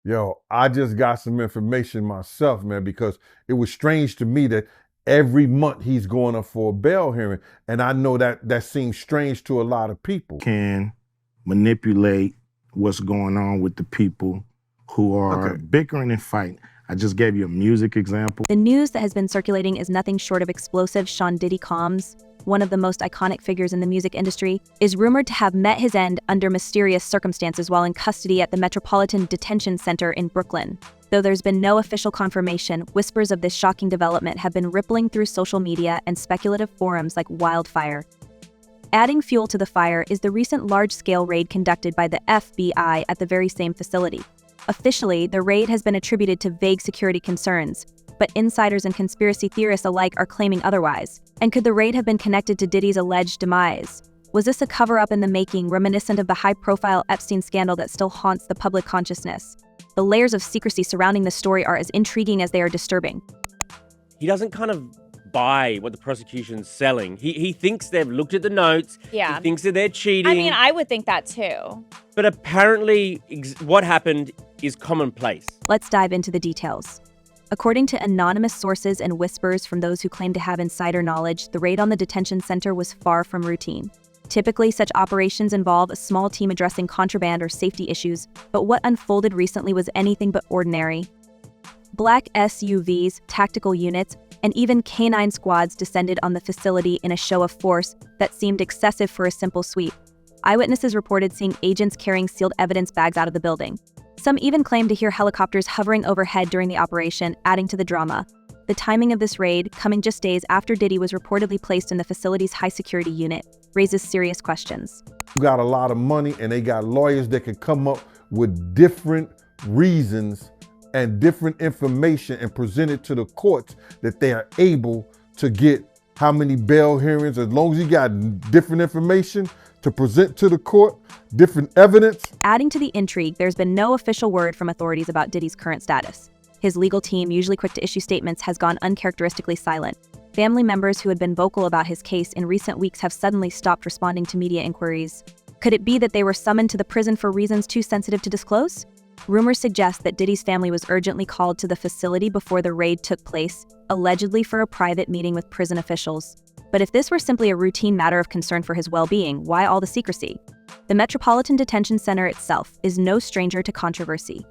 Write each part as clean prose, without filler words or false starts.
Yo, I just got some information myself, man, because it was strange to me that every month he's going up for a bail hearing. And I know that that seems strange to a lot of people. Can manipulate what's going on with the people who are bickering and fighting. I just gave you a music example. The news that has been circulating is nothing short of explosive. Sean Diddy Combs, one of the most iconic figures in the music industry, is rumored to have met his end under mysterious circumstances while in custody at the Metropolitan Detention Center in Brooklyn. Though there's been no official confirmation, whispers of this shocking development have been rippling through social media and speculative forums like wildfire. Adding fuel to the fire is the recent large-scale raid conducted by the FBI at the very same facility. Officially, the raid has been attributed to vague security concerns, but insiders and conspiracy theorists alike are claiming otherwise. And could the raid have been connected to Diddy's alleged demise? Was this a cover-up in the making, reminiscent of the high-profile Epstein scandal that still haunts the public consciousness? The layers of secrecy surrounding the story are as intriguing as they are disturbing. He doesn't kind of buy what the prosecution's selling. He thinks they've looked at the notes. Yeah. He thinks that they're cheating. I mean, I would think that too. But apparently, what happened is commonplace. Let's dive into the details. According to anonymous sources and whispers from those who claim to have insider knowledge, the raid on the detention center was far from routine. Typically, such operations involve a small team addressing contraband or safety issues, but what unfolded recently was anything but ordinary. Black SUVs, tactical units, and even canine squads descended on the facility in a show of force that seemed excessive for a simple sweep. Eyewitnesses reported seeing agents carrying sealed evidence bags out of the building. Some even claimed to hear helicopters hovering overhead during the operation, adding to the drama. The timing of this raid, coming just days after Diddy was reportedly placed in the facility's high-security unit, raises serious questions. You got a lot of money and they got lawyers that can come up with different reasons and different information and present it to the courts that they are able to get how many bail hearings, as long as you got different information to present to the court, different evidence. Adding to the intrigue, there's been no official word from authorities about Diddy's current status. His legal team, usually quick to issue statements, has gone uncharacteristically silent. Family members who had been vocal about his case in recent weeks have suddenly stopped responding to media inquiries. Could it be that they were summoned to the prison for reasons too sensitive to disclose? Rumors suggest that Diddy's family was urgently called to the facility before the raid took place, allegedly for a private meeting with prison officials. But if this were simply a routine matter of concern for his well-being, why all the secrecy? The Metropolitan Detention Center itself is no stranger to controversy.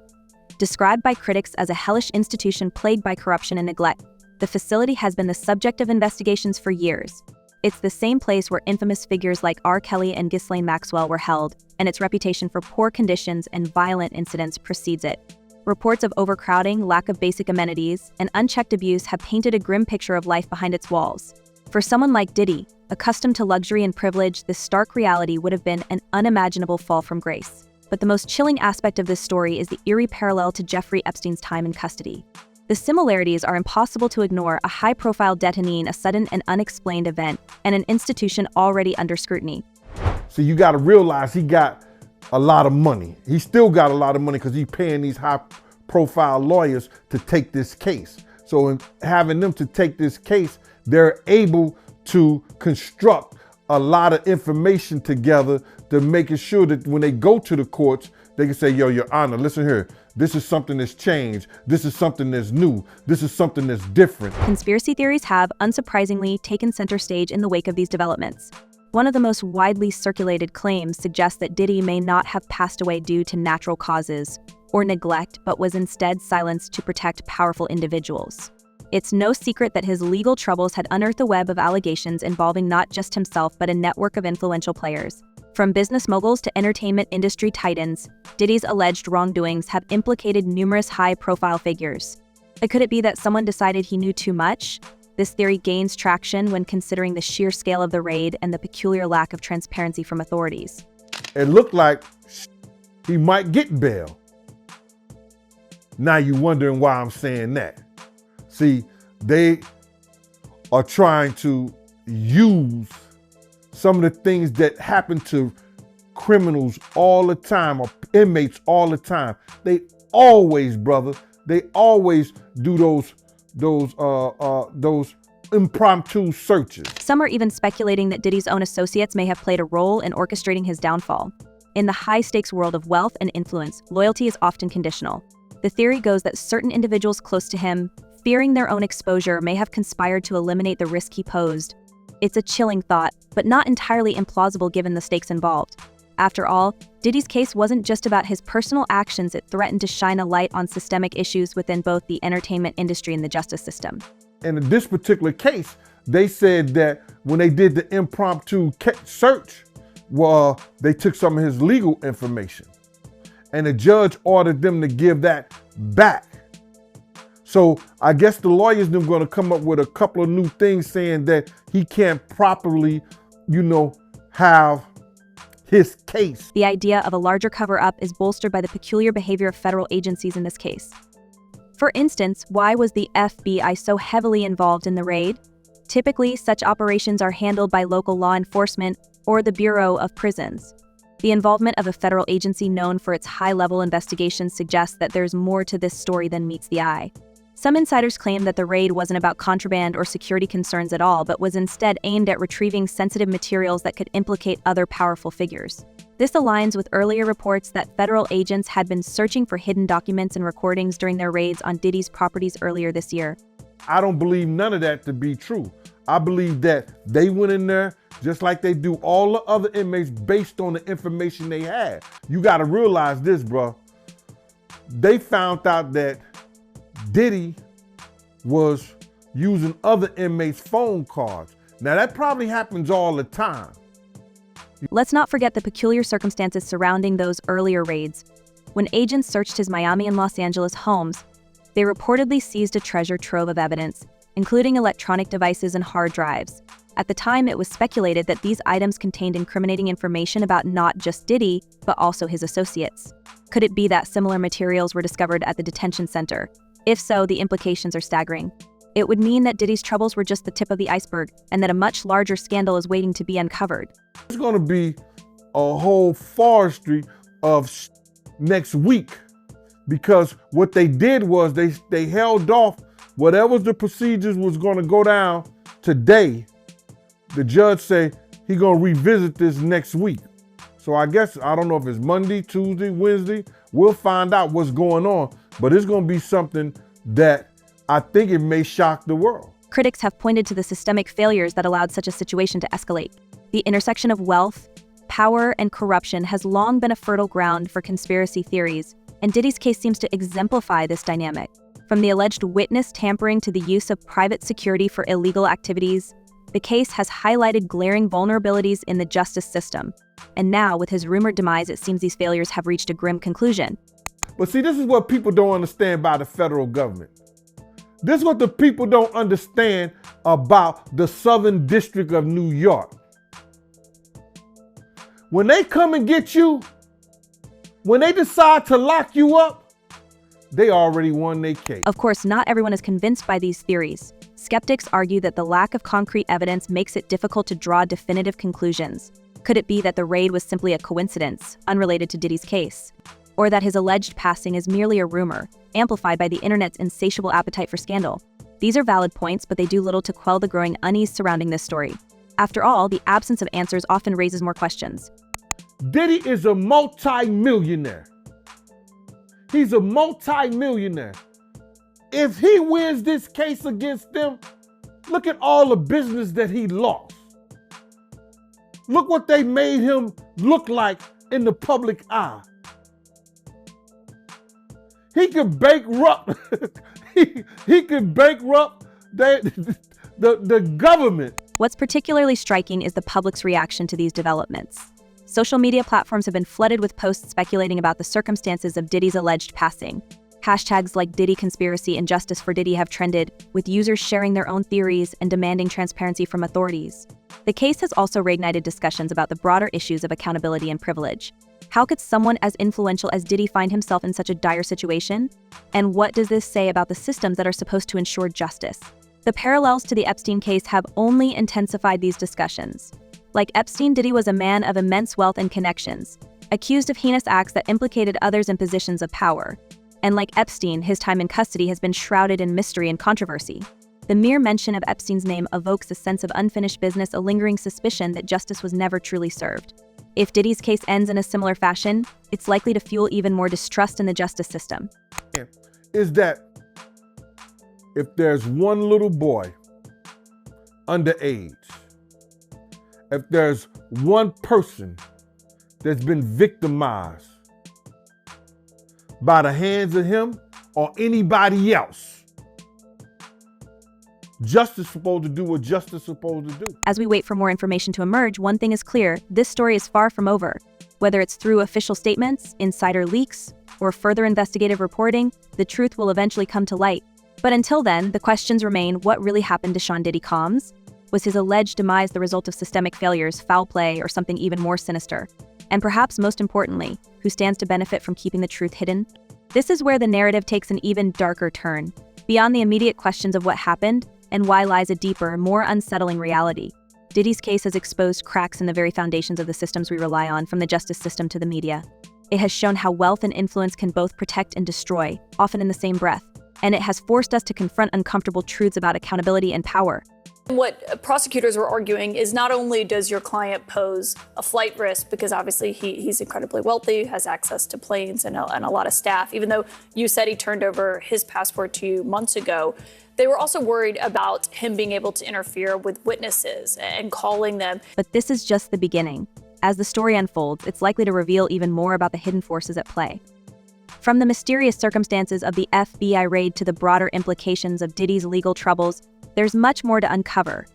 Described by critics as a hellish institution plagued by corruption and neglect, the facility has been the subject of investigations for years. It's the same place where infamous figures like R. Kelly and Ghislaine Maxwell were held, and its reputation for poor conditions and violent incidents precedes it. Reports of overcrowding, lack of basic amenities, and unchecked abuse have painted a grim picture of life behind its walls. For someone like Diddy, accustomed to luxury and privilege, this stark reality would have been an unimaginable fall from grace. But the most chilling aspect of this story is the eerie parallel to Jeffrey Epstein's time in custody. The similarities are impossible to ignore: a high-profile detainee, a sudden and unexplained event, and an institution already under scrutiny. So you got to realize he got a lot of money. He still got a lot of money because he's paying these high-profile lawyers to take this case. So in having them to take this case, they're able to construct a lot of information together to making sure that when they go to the courts, they can say, yo, Your Honor, listen here. This is something that's changed. This is something that's new. This is something that's different. Conspiracy theories have, unsurprisingly, taken center stage in the wake of these developments. One of the most widely circulated claims suggests that Diddy may not have passed away due to natural causes or neglect, but was instead silenced to protect powerful individuals. It's no secret that his legal troubles had unearthed a web of allegations involving not just himself, but a network of influential players. From business moguls to entertainment industry titans, Diddy's alleged wrongdoings have implicated numerous high-profile figures. But could it be that someone decided he knew too much? This theory gains traction when considering the sheer scale of the raid and the peculiar lack of transparency from authorities. It looked like he might get bail. Now you're wondering why I'm saying that. See, they are trying to use some of the things that happen to criminals all the time, or inmates all the time. They always, brother, they always do those impromptu searches. Some are even speculating that Diddy's own associates may have played a role in orchestrating his downfall. In the high-stakes world of wealth and influence, loyalty is often conditional. The theory goes that certain individuals close to him, fearing their own exposure, may have conspired to eliminate the risk he posed. It's a chilling thought, but not entirely implausible given the stakes involved. After all, Diddy's case wasn't just about his personal actions, it threatened to shine a light on systemic issues within both the entertainment industry and the justice system. And in this particular case, they said that when they did the impromptu search, well, they took some of his legal information. And the judge ordered them to give that back. So I guess the lawyers are going to come up with a couple of new things saying that he can't properly, have his case. The idea of a larger cover-up is bolstered by the peculiar behavior of federal agencies in this case. For instance, why was the FBI so heavily involved in the raid? Typically, such operations are handled by local law enforcement or the Bureau of Prisons. The involvement of a federal agency known for its high-level investigations suggests that there's more to this story than meets the eye. Some insiders claim that the raid wasn't about contraband or security concerns at all, but was instead aimed at retrieving sensitive materials that could implicate other powerful figures. This aligns with earlier reports that federal agents had been searching for hidden documents and recordings during their raids on Diddy's properties earlier this year. I don't believe none of that to be true. I believe that they went in there just like they do all the other inmates based on the information they had. You got to realize this, bro. They found out that Diddy was using other inmates' phone cards. Now that probably happens all the time. Let's not forget the peculiar circumstances surrounding those earlier raids. When agents searched his Miami and Los Angeles homes, they reportedly seized a treasure trove of evidence, including electronic devices and hard drives. At the time, it was speculated that these items contained incriminating information about not just Diddy, but also his associates. Could it be that similar materials were discovered at the detention center? If so, the implications are staggering. It would mean that Diddy's troubles were just the tip of the iceberg, and that a much larger scandal is waiting to be uncovered. It's going to be a whole forestry of next week, because what they did was they held off whatever the procedures was going to go down today. The judge said he's going to revisit this next week. So I guess, I don't know if it's Monday, Tuesday, Wednesday. We'll find out what's going on, but it's going to be something that I think it may shock the world. Critics have pointed to the systemic failures that allowed such a situation to escalate. The intersection of wealth, power, and corruption has long been a fertile ground for conspiracy theories, and Diddy's case seems to exemplify this dynamic. From the alleged witness tampering to the use of private security for illegal activities, the case has highlighted glaring vulnerabilities in the justice system. And now, with his rumored demise, it seems these failures have reached a grim conclusion. But see, this is what people don't understand about the federal government. This is what the people don't understand about the Southern District of New York. When they come and get you, when they decide to lock you up, they already won their case. Of course, not everyone is convinced by these theories. Skeptics argue that the lack of concrete evidence makes it difficult to draw definitive conclusions. Could it be that the raid was simply a coincidence, unrelated to Diddy's case? Or that his alleged passing is merely a rumor, amplified by the internet's insatiable appetite for scandal? These are valid points, but they do little to quell the growing unease surrounding this story. After all, the absence of answers often raises more questions. Diddy is a multi-millionaire. He's a multi-millionaire. If he wins this case against them, look at all the business that he lost. Look what they made him look like in the public eye. He could bankrupt. he could bankrupt the government. What's particularly striking is the public's reaction to these developments. Social media platforms have been flooded with posts speculating about the circumstances of Diddy's alleged passing. Hashtags like Diddy Conspiracy and Justice for Diddy have trended, with users sharing their own theories and demanding transparency from authorities. The case has also reignited discussions about the broader issues of accountability and privilege. How could someone as influential as Diddy find himself in such a dire situation? And what does this say about the systems that are supposed to ensure justice? The parallels to the Epstein case have only intensified these discussions. Like Epstein, Diddy was a man of immense wealth and connections, accused of heinous acts that implicated others in positions of power. And like Epstein, his time in custody has been shrouded in mystery and controversy. The mere mention of Epstein's name evokes a sense of unfinished business, a lingering suspicion that justice was never truly served. If Diddy's case ends in a similar fashion, it's likely to fuel even more distrust in the justice system. Is that if there's one little boy underage, if there's one person that's been victimized by the hands of him or anybody else, justice is supposed to do what justice is supposed to do. As we wait for more information to emerge, one thing is clear: this story is far from over. Whether it's through official statements, insider leaks, or further investigative reporting, the truth will eventually come to light. But until then, the questions remain: what really happened to Sean Diddy Combs? Was his alleged demise the result of systemic failures, foul play, or something even more sinister? And perhaps most importantly, who stands to benefit from keeping the truth hidden? This is where the narrative takes an even darker turn. Beyond the immediate questions of what happened and why lies a deeper, more unsettling reality. Diddy's case has exposed cracks in the very foundations of the systems we rely on, from the justice system to the media. It has shown how wealth and influence can both protect and destroy, often in the same breath. And it has forced us to confront uncomfortable truths about accountability and power. What prosecutors were arguing is not only does your client pose a flight risk, because obviously he's incredibly wealthy, has access to planes and a lot of staff, even though you said he turned over his passport to you months ago, they were also worried about him being able to interfere with witnesses and calling them. But this is just the beginning. As the story unfolds, it's likely to reveal even more about the hidden forces at play. From the mysterious circumstances of the FBI raid to the broader implications of Diddy's legal troubles, there's much more to uncover.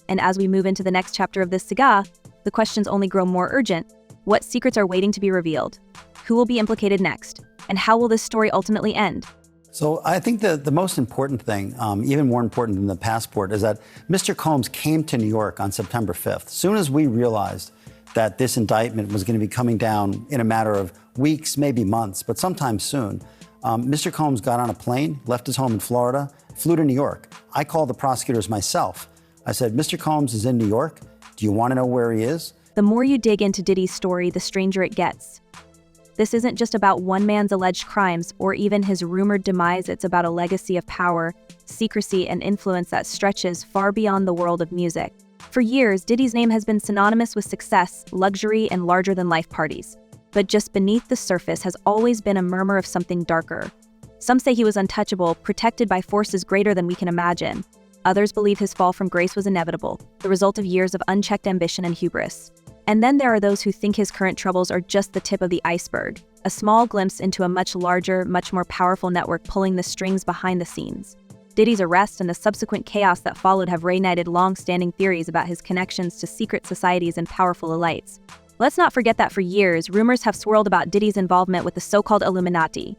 And as we move into the next chapter of this saga, the questions only grow more urgent. What secrets are waiting to be revealed? Who will be implicated next? And how will this story ultimately end? So I think the most important thing, even more important than the passport, is that Mr. Combs came to New York on September 5th. As soon as we realized that this indictment was going to be coming down in a matter of weeks, maybe months, but sometime soon, Mr. Combs got on a plane, left his home in Florida, flew to New York. I called the prosecutors myself. I said, Mr. Combs is in New York. Do you want to know where he is? The more you dig into Diddy's story, the stranger it gets. This isn't just about one man's alleged crimes or even his rumored demise. It's about a legacy of power, secrecy, and influence that stretches far beyond the world of music. For years, Diddy's name has been synonymous with success, luxury, and larger-than-life parties. But just beneath the surface has always been a murmur of something darker. Some say he was untouchable, protected by forces greater than we can imagine. Others believe his fall from grace was inevitable, the result of years of unchecked ambition and hubris. And then there are those who think his current troubles are just the tip of the iceberg, a small glimpse into a much larger, much more powerful network pulling the strings behind the scenes. Diddy's arrest and the subsequent chaos that followed have reignited long-standing theories about his connections to secret societies and powerful elites. Let's not forget that for years, rumors have swirled about Diddy's involvement with the so-called Illuminati.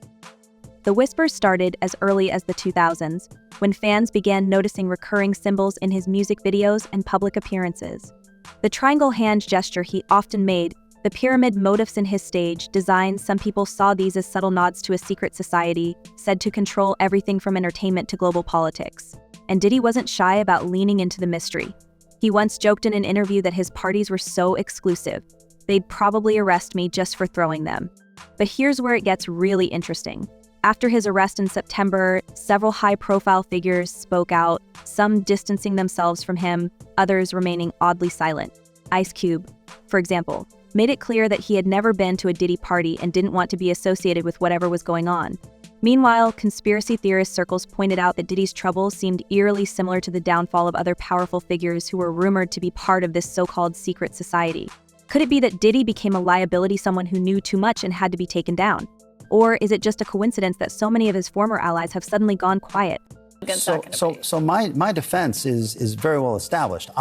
The whispers started as early as the 2000s, when fans began noticing recurring symbols in his music videos and public appearances. The triangle hand gesture he often made, the pyramid motifs in his stage designs, some people saw these as subtle nods to a secret society, said to control everything from entertainment to global politics. And Diddy wasn't shy about leaning into the mystery. He once joked in an interview that his parties were so exclusive, they'd probably arrest me just for throwing them. But here's where it gets really interesting. After his arrest in September, several high-profile figures spoke out, some distancing themselves from him, others remaining oddly silent. Ice Cube, for example, made it clear that he had never been to a Diddy party and didn't want to be associated with whatever was going on. Meanwhile, conspiracy theorist circles pointed out that Diddy's troubles seemed eerily similar to the downfall of other powerful figures who were rumored to be part of this so-called secret society. Could it be that Diddy became a liability, someone who knew too much and had to be taken down? Or is it just a coincidence that so many of his former allies have suddenly gone quiet? So my defense is very well established.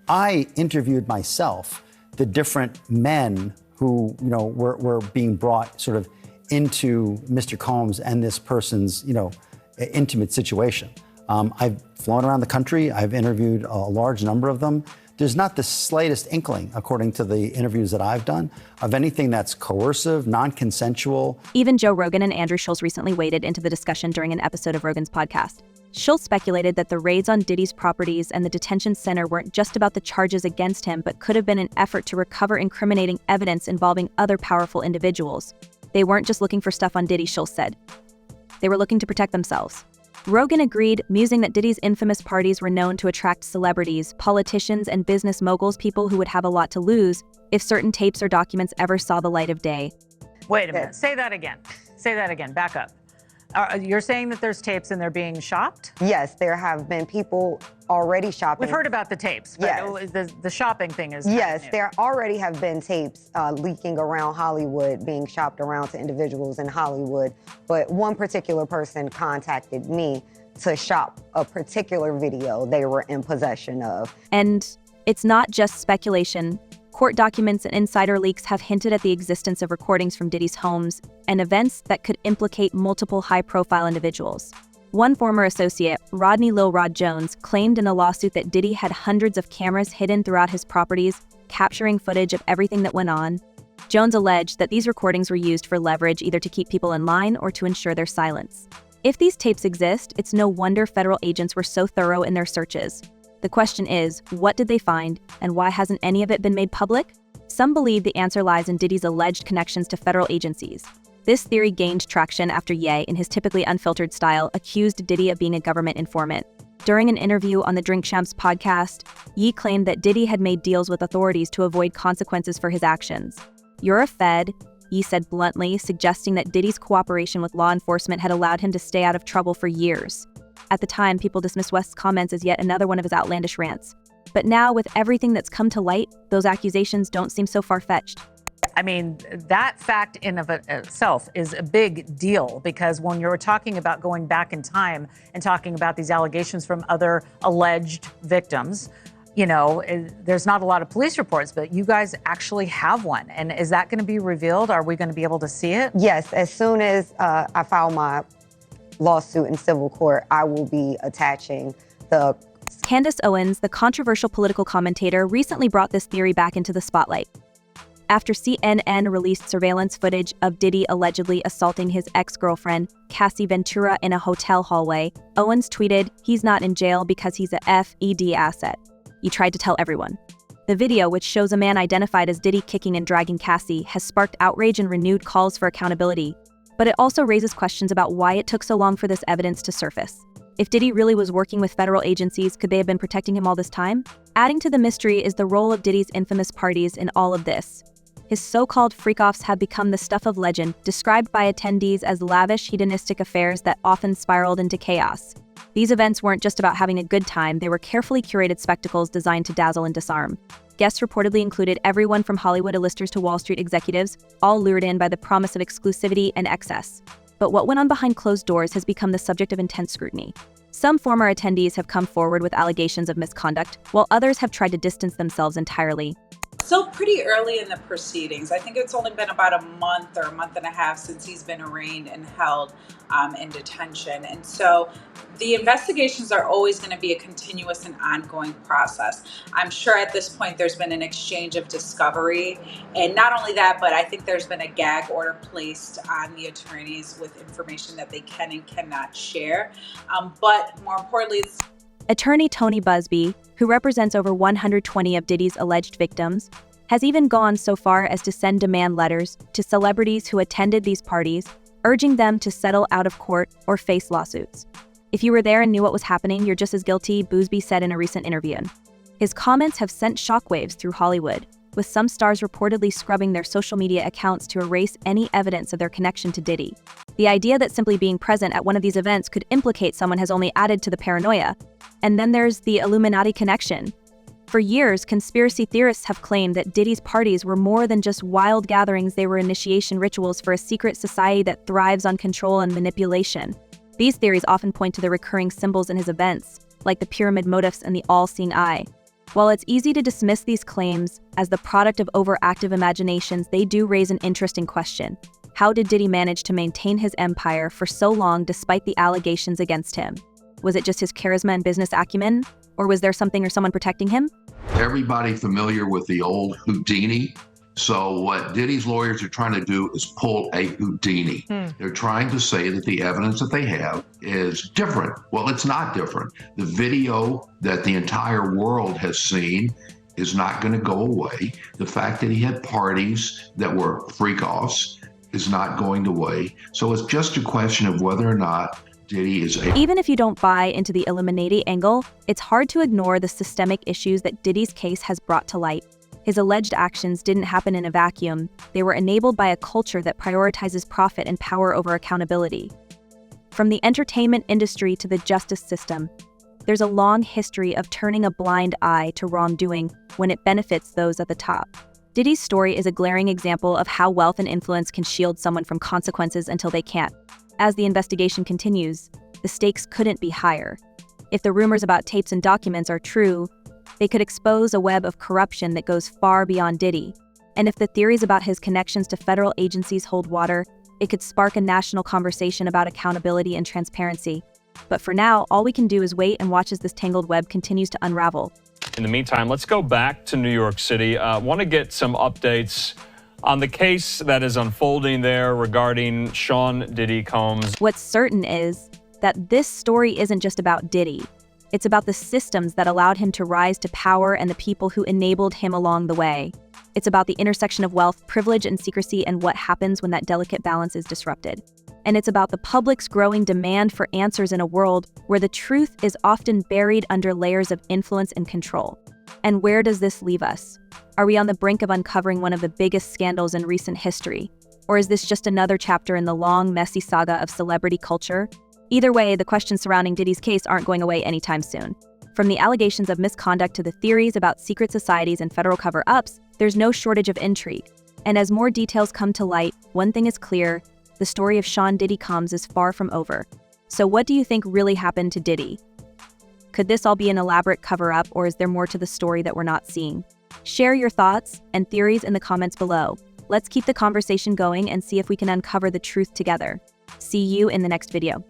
I interviewed myself the different men who were being brought sort of into Mr. Combs and this person's intimate situation. I've flown around the country. I've interviewed a large number of them. There's not the slightest inkling, according to the interviews that I've done, of anything that's coercive, non-consensual. Even Joe Rogan and Andrew Schulz recently waded into the discussion during an episode of Rogan's podcast. Schulz speculated that the raids on Diddy's properties and the detention center weren't just about the charges against him, but could have been an effort to recover incriminating evidence involving other powerful individuals. They weren't just looking for stuff on Diddy, Schulz said. They were looking to protect themselves. Rogan agreed, musing that Diddy's infamous parties were known to attract celebrities, politicians, and business moguls, people who would have a lot to lose if certain tapes or documents ever saw the light of day. Wait a minute. Say that again. Say that again. Back up. You're saying that there's tapes and they're being shopped? Yes, there have been people already shopping. We've heard about the tapes, but yes. The shopping thing is yes, there already have been tapes leaking around Hollywood, being shopped around to individuals in Hollywood. But one particular person contacted me to shop a particular video they were in possession of. And it's not just speculation. Court documents and insider leaks have hinted at the existence of recordings from Diddy's homes and events that could implicate multiple high-profile individuals. One former associate, Rodney Lil Rod Jones, claimed in a lawsuit that Diddy had hundreds of cameras hidden throughout his properties, capturing footage of everything that went on. Jones alleged that these recordings were used for leverage, either to keep people in line or to ensure their silence. If these tapes exist, it's no wonder federal agents were so thorough in their searches. The question is, what did they find, and why hasn't any of it been made public? Some believe the answer lies in Diddy's alleged connections to federal agencies. This theory gained traction after Ye, in his typically unfiltered style, accused Diddy of being a government informant. During an interview on the Drink Champs podcast, Ye claimed that Diddy had made deals with authorities to avoid consequences for his actions. "You're a Fed," Ye said bluntly, suggesting that Diddy's cooperation with law enforcement had allowed him to stay out of trouble for years. At the time, people dismissed West's comments as yet another one of his outlandish rants. But now, with everything that's come to light, those accusations don't seem so far-fetched. I mean, that fact in of itself is a big deal, because when you're talking about going back in time and talking about these allegations from other alleged victims, you know, there's not a lot of police reports, but you guys actually have one. And is that going to be revealed? Are we going to be able to see it? Yes, as soon as I file my lawsuit in civil court, I will be attaching the... Candace Owens, the controversial political commentator, recently brought this theory back into the spotlight. After CNN released surveillance footage of Diddy allegedly assaulting his ex-girlfriend, Cassie Ventura, in a hotel hallway, Owens tweeted, "He's not in jail because he's a FED asset. You tried to tell everyone." The video, which shows a man identified as Diddy kicking and dragging Cassie, has sparked outrage and renewed calls for accountability. But it also raises questions about why it took so long for this evidence to surface. If Diddy really was working with federal agencies, could they have been protecting him all this time? Adding to the mystery is the role of Diddy's infamous parties in all of this. His so-called freak-offs have become the stuff of legend, described by attendees as lavish, hedonistic affairs that often spiraled into chaos. These events weren't just about having a good time, they were carefully curated spectacles designed to dazzle and disarm. Guests reportedly included everyone from Hollywood A-listers to Wall Street executives, all lured in by the promise of exclusivity and excess. But what went on behind closed doors has become the subject of intense scrutiny. Some former attendees have come forward with allegations of misconduct, while others have tried to distance themselves entirely. Still pretty early in the proceedings. I think it's only been about a month or a month and a half since he's been arraigned and held in detention. And so the investigations are always going to be a continuous and ongoing process. I'm sure at this point there's been an exchange of discovery. And not only that, but I think there's been a gag order placed on the attorneys with information that they can and cannot share. But more importantly, Attorney Tony Busby, who represents over 120 of Diddy's alleged victims, has even gone so far as to send demand letters to celebrities who attended these parties, urging them to settle out of court or face lawsuits. "If you were there and knew what was happening, you're just as guilty," Busby said in a recent interview. His comments have sent shockwaves through Hollywood, with some stars reportedly scrubbing their social media accounts to erase any evidence of their connection to Diddy. The idea that simply being present at one of these events could implicate someone has only added to the paranoia. And then there's the Illuminati connection. For years, conspiracy theorists have claimed that Diddy's parties were more than just wild gatherings, they were initiation rituals for a secret society that thrives on control and manipulation. These theories often point to the recurring symbols in his events, like the pyramid motifs and the all-seeing eye. While it's easy to dismiss these claims as the product of overactive imaginations, they do raise an interesting question. How did Diddy manage to maintain his empire for so long despite the allegations against him? Was it just his charisma and business acumen? Or was there something or someone protecting him? Everybody familiar with the old Houdini? So what Diddy's lawyers are trying to do is pull a Houdini. They're trying to say that the evidence that they have is different. Well, it's not different. The video that the entire world has seen is not going to go away. The fact that he had parties that were freak-offs is not going away. So it's just a question of whether or not Diddy is Even if you don't buy into the Illuminati angle, it's hard to ignore the systemic issues that Diddy's case has brought to light. His alleged actions didn't happen in a vacuum. They were enabled by a culture that prioritizes profit and power over accountability. From the entertainment industry to the justice system, there's a long history of turning a blind eye to wrongdoing when it benefits those at the top. Diddy's story is a glaring example of how wealth and influence can shield someone from consequences until they can't. As the investigation continues, the stakes couldn't be higher. If the rumors about tapes and documents are true, they could expose a web of corruption that goes far beyond Diddy. And if the theories about his connections to federal agencies hold water, it could spark a national conversation about accountability and transparency. But for now, all we can do is wait and watch as this tangled web continues to unravel. In the meantime, let's go back to New York City. Want to get some updates on the case that is unfolding there regarding Sean Diddy Combs. What's certain is that this story isn't just about Diddy. It's about the systems that allowed him to rise to power and the people who enabled him along the way. It's about the intersection of wealth, privilege, and secrecy and what happens when that delicate balance is disrupted. And it's about the public's growing demand for answers in a world where the truth is often buried under layers of influence and control. And where does this leave us? Are we on the brink of uncovering one of the biggest scandals in recent history? Or is this just another chapter in the long, messy saga of celebrity culture? Either way, the questions surrounding Diddy's case aren't going away anytime soon. From the allegations of misconduct to the theories about secret societies and federal cover-ups, there's no shortage of intrigue. And as more details come to light, one thing is clear: the story of Sean Diddy Combs is far from over. So what do you think really happened to Diddy? Could this all be an elaborate cover-up, or is there more to the story that we're not seeing? Share your thoughts and theories in the comments below. Let's keep the conversation going and see if we can uncover the truth together. See you in the next video.